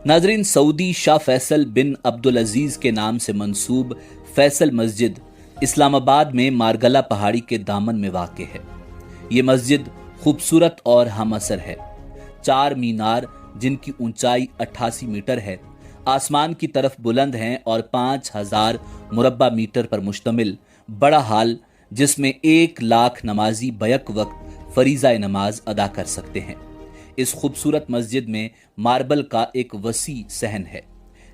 नाजरीन, सऊदी शाह फैसल बिन अब्दुल अजीज के नाम से मंसूब फैसल मस्जिद इस्लामाबाद में मारगला पहाड़ी के दामन में वाक़ है। ये मस्जिद खूबसूरत और हम असर है। 4 मीनार जिनकी ऊंचाई 88 मीटर है, आसमान की तरफ बुलंद हैं और 5000 मुरब्बा मीटर पर मुश्तमिल बड़ा हाल, जिसमें 1 लाख नमाजी बैक वक्त फरीज़ा नमाज अदा कर सकते हैं। इस खूबसूरत मस्जिद में मार्बल का एक वसी सहन है।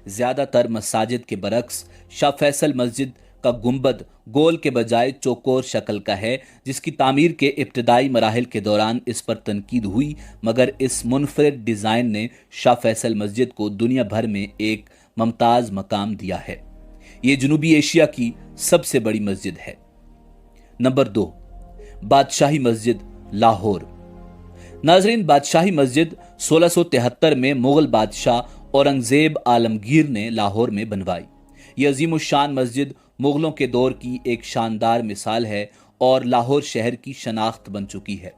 ज़्यादातर मसाजिद के बरक्स शाह फैसल मस्जिद का गुंबद गोल के बजाय चौकोर शक्ल का है, जिसकी तामीर के इब्तदाई मराहिल के दौरान इस पर तनकीद हुई, मगर इस मुनफरिद डिज़ाइन ने शाह फैसल मस्जिद को दुनिया भर में एक मुमताज़ मकाम दिया है। ये जनूबी एशिया की सबसे बड़ी मस्जिद है। नंबर 2, बादशाही मस्जिद लाहौर। नाजरीन, बादशाही मस्जिद 1673 में मुगल बादशाह औरंगजेब आलमगीर ने लाहौर में बनवाई। यह अजीमुशान मस्जिद मुगलों के दौर की एक शानदार मिसाल है और लाहौर शहर की शनाख्त बन चुकी है।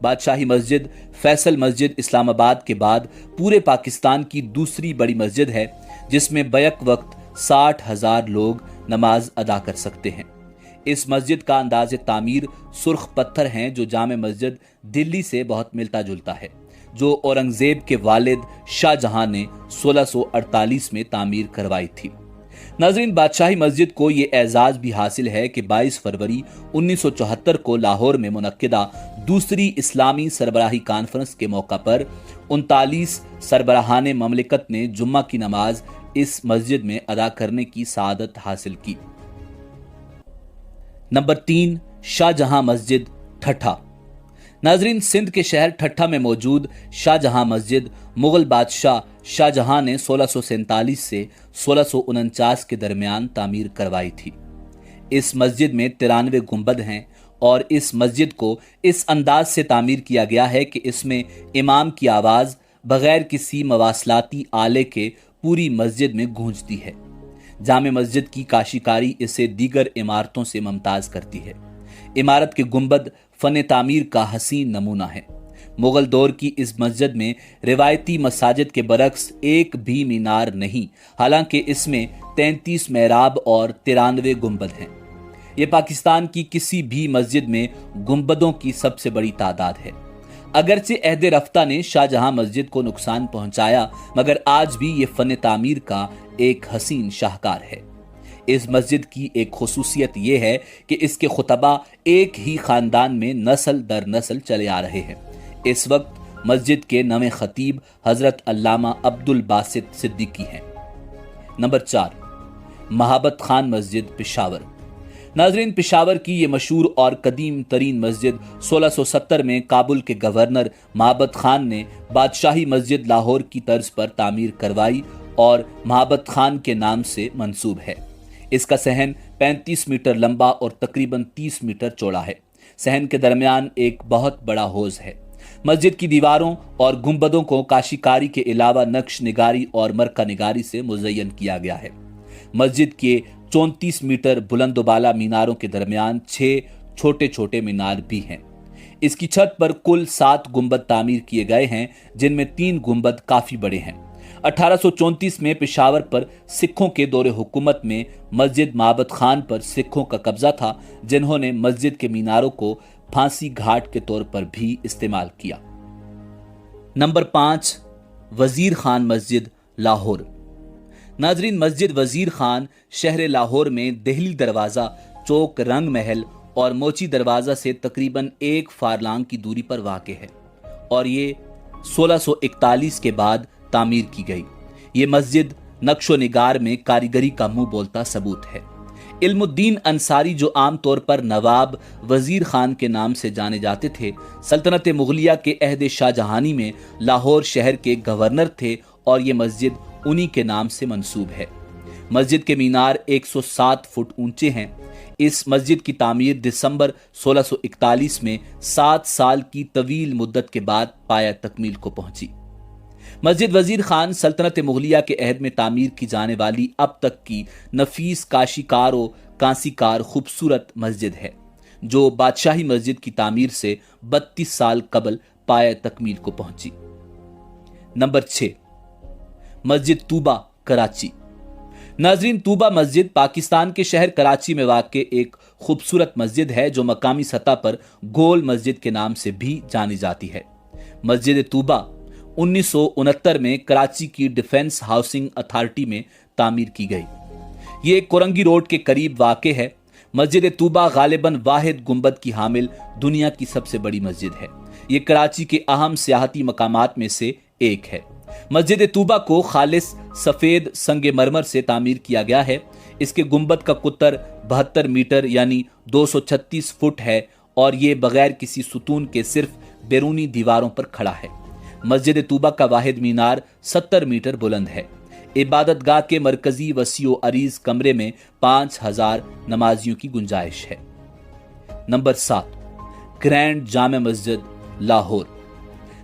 बादशाही मस्जिद फैसल मस्जिद इस्लामाबाद के बाद पूरे पाकिस्तान की दूसरी बड़ी मस्जिद है, जिसमें बैक वक्त 60,000 लोग नमाज अदा कर सकते हैं। इस मस्जिद का अंदाज तामीर सुर्ख पत्थर हैं, जो जामे मस्जिद दिल्ली से बहुत मिलता जुलता है, जो औरंगजेब के वालिद शाहजहां ने 1648 में तामीर करवाई थी। नाजरीन, बादशाही मस्जिद को ये एजाज भी हासिल है कि 22 फरवरी 1974 को लाहौर में मुनक्किदा दूसरी इस्लामी सरबराही कॉन्फ्रेंस के मौका पर 39 सरबराहान ममलिकत ने जुम्मा की नमाज इस मस्जिद में अदा करने की सआदत हासिल की। नंबर 3, शाहजहां मस्जिद ठट्ठा। नाजरीन, सिंध के शहर ठट्ठा में मौजूद शाहजहां मस्जिद मुगल बादशाह शाहजहां ने 1647 से 1649 के दरमियान तामीर करवाई थी। इस मस्जिद में 93 गुंबद हैं और इस मस्जिद को इस अंदाज से तामीर किया गया है कि इसमें इमाम की आवाज़ बगैर किसी मवासलाती आले के पूरी मस्जिद में गूंजती है। जामे मस्जिद की काशीकारी इसे दीगर इमारतों से मुमताज़ करती है। इमारत के गुंबद फ़न तामीर का हसीन नमूना है। मुगल दौर की इस मस्जिद में रिवायती मसाजिद के बरक्स एक भी मीनार नहीं, हालांकि इसमें 33 मेहराब और 93 गुंबद हैं। ये पाकिस्तान की किसी भी मस्जिद में गुंबदों की सबसे बड़ी तादाद है। अगरचे अहद रफ्ता ने शाहजहां मस्जिद को नुकसान पहुंचाया, मगर आज भी ये फ़न तामीर का एक हसीन शाहकार है। इस मस्जिद की एक खुसूसियत यह है कि इसके खुतबा एक ही खानदान में नस्ल दर नस्ल चले आ रहे हैं। इस वक्त मस्जिद के नवे खतीब हजरत अल्लामा अब्दुल बासित सिद्दीकी हैं। नंबर 4, महाबत खान मस्जिद पेशावर। नाजरीन, पेशावर की ये मशहूर और कदीम तरीन मस्जिद 1670 में काबुल के गवर्नर महाबत खान ने बादशाही मस्जिद लाहौर की तर्ज पर तामीर करवाई और महाबत खान के नाम से मंसूब है। इसका सहन 35 मीटर लंबा और तकरीबन 30 मीटर चौड़ा है। सहन के दरमियान एक बहुत बड़ा हौज है। मस्जिद की दीवारों और गुंबदों को काशीकारी के अलावा नक्श निगारी और मरका निगारी से मुज़य्यन किया गया है। मस्जिद के 34 मीटर बुलंदोबाला मीनारों के दरमियान 6 छोटे छोटे मीनार भी हैं। इसकी छत पर कुल 7 गुंबद तामीर किए गए हैं, जिनमें 3 गुंबद काफी बड़े हैं। 1834 में पेशावर पर सिखों के दौरे हुकूमत में मस्जिद महाबत खान पर सिखों का कब्जा था, जिन्होंने मस्जिद के मीनारों को फांसी घाट के तौर पर भी इस्तेमाल किया। नंबर 5, वजीर खान मस्जिद लाहौर। नाजरीन, मस्जिद वजीर खान शहर लाहौर में दहली दरवाज़ा, चौक रंग महल और मोची दरवाज़ा से तकरीबन 1 फारलांग की दूरी पर वाक़ है और ये 1641 के बाद तामीर की गई। ये मस्जिद नक्शो निगार में कारीगरी का मुंह बोलता सबूत है। इल्मुद्दीन अंसारी, जो आम तौर पर नवाब वजीर खान के नाम से जाने जाते थे, सल्तनत मुगलिया के अहद शाहजहानी में लाहौर शहर के गवर्नर थे और ये मस्जिद उन्हीं के नाम से मंसूब है। मस्जिद के मीनार 107 फुट ऊंचे हैं। इस मस्जिद की तामीर दिसंबर 1641 में 7 साल की तवील मुद्दत के बाद पाया तकमील को पहुंची। मस्जिद वजीर खान सल्तनत मुगलिया के अहद में तामीर की जाने वाली अब तक की नफीस काशीकार और कांसीकार खूबसूरत मस्जिद है, जो बादशाही मस्जिद की तामीर से 32 साल कबल पाया तकमील को पहुंची। नंबर 6, मस्जिद तूबा कराची। नाजरीन, तूबा मस्जिद पाकिस्तान के शहर कराची में वाक़ एक खूबसूरत मस्जिद है जो मकामी सतह पर गोल मस्जिद के नाम से भी जानी जाती है। मस्जिद तूबा 1969 में कराची की डिफेंस हाउसिंग अथॉरिटी में तामीर की गई। ये कोरंगी रोड के करीब वाक़ है। मस्जिद तूबा गालिबन वाहिद गुंबद की हामिल दुनिया की सबसे बड़ी मस्जिद है। ये कराची के अहम सियाहती मकामात में से एक है। मस्जिद तूबा को खालिस सफेद संगे मरमर से तामीर किया गया है। इसके गुंबद का कुतर 72 मीटर यानी 236 फुट है और ये बगैर किसी सुतून के सिर्फ बैरूनी दीवारों पर खड़ा है। मस्जिद तूबा का वाहिद मीनार 70 मीटर बुलंद है। इबादतगाह के मरकजी वसीओ अरीज कमरे में 5000 नमाजियों की गुंजाइश है। नंबर 7, ग्रैंड जामे मस्जिद लाहौर।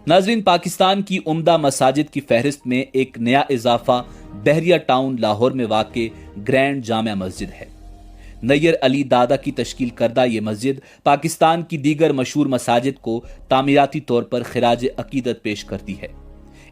नाजरीन, पाकिस्तान की उम्दा मसाजिद की फहरिस्त में एक नया इजाफा बहरिया टाउन लाहौर में वाक़ ग्रैंड जामा मस्जिद है। नैयर अली दादा की तश्कील करदा ये मस्जिद पाकिस्तान की दीगर मशहूर मसाजिद को तामीराती तौर पर खिराज अकीदत पेश करती है।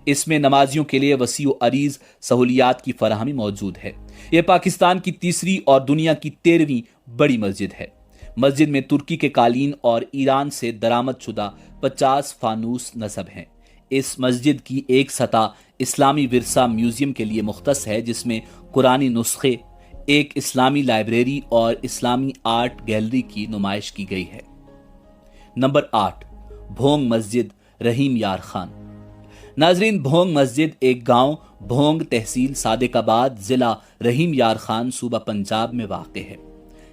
इसमें नमाजियों के लिए वसीओ अरीज सहूलियात की फराहमी मौजूद है। यह पाकिस्तान की तीसरी और दुनिया की 13वीं बड़ी मस्जिद है। मस्जिद में तुर्की के कालीन और ईरान से दरामद शुदा 50 फानूस नस्ब हैं। इस मस्जिद की एक सतह इस्लामी विरसा म्यूजियम के लिए मुख्तस है, जिसमें कुरानी नुस्खे, एक इस्लामी लाइब्रेरी और इस्लामी आर्ट गैलरी की नुमाइश की गई है। नंबर 8, भोंग मस्जिद रहीम यार खान। नाजरीन, भोंग मस्जिद एक गांव भोंग तहसील सादिकाबाद जिला रहीम यार खान सूबा पंजाब में वाक़ है।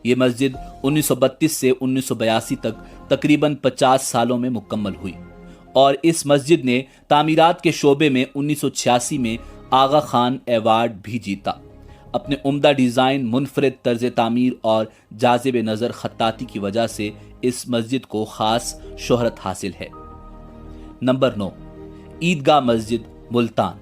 ये मस्जिद 1932 से 1982 तक तकरीबन 50 सालों में मुकम्मल हुई और इस मस्जिद ने तामीरात के शोबे में 1986 में आगा खान अवार्ड भी जीता। अपने उम्दा डिज़ाइन, मुनफरिद तर्ज तामीर और जाज़िब नज़र खत्ताती की वजह से इस मस्जिद को ख़ास शोहरत हासिल है। नंबर 9, ईदगाह मस्जिद मुल्तान।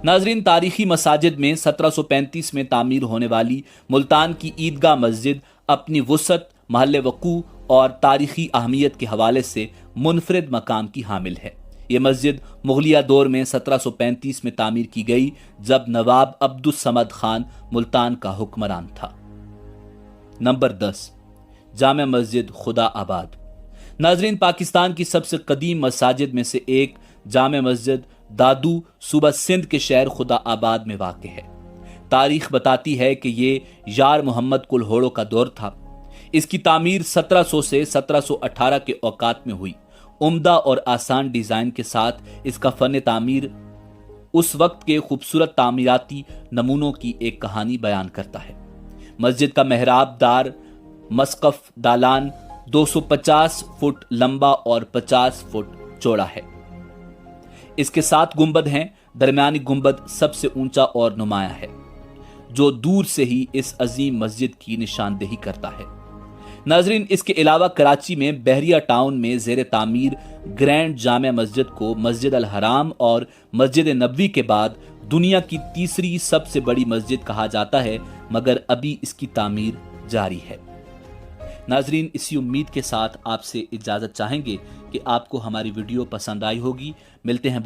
नाजरीन, तारीखी मसाजिद में 1735 में तामीर होने वाली मुल्तान की ईदगाह मस्जिद अपनी वसअत, महल वकू और तारीखी अहमियत के हवाले से मुनफरिद मकाम की हामिल है। ये मस्जिद मुगलिया दौर में 1735 में तामीर की गई, जब नवाब अब्दुस समद खान मुल्तान का हुक्मरान था। नंबर 10, जामे मस्जिद खुदा आबाद। नाजरीन, पाकिस्तान की सबसे कदीम मसाजिद में से एक जामे मस्जिद दादू सूबा सिंध के शहर खुदा आबाद में वाक़ है। तारीख बताती है कि ये यार मोहम्मद कुलहोड़ो का दौर था। इसकी तामीर 1700 से 1718 के औकात में हुई। उम्दा और आसान डिज़ाइन के साथ इसका फ़न तामीर उस वक्त के खूबसूरत तामीराती नमूनों की एक कहानी बयान करता है। मस्जिद का मेहराब दार मस्कफ दालान 250 फुट लंबा और 50 फुट चौड़ा है। इसके 7 गुंबद हैं। दरमियानी गुंबद सबसे ऊंचा और नुमाया है, जो दूर से ही इस अजीम मस्जिद की निशानदेही करता है। नाजरीन, इसके अलावा कराची में बहरिया टाउन में ज़ेर तामीर ग्रैंड जामा मस्जिद को मस्जिद अल हराम और मस्जिद नबवी के बाद दुनिया की तीसरी सबसे बड़ी मस्जिद कहा जाता है, मगर अभी इसकी तामीर जारी है। नाजरीन, इसी उम्मीद के साथ आपसे इजाज़त चाहेंगे कि आपको हमारी वीडियो पसंद आई होगी। मिलते हैं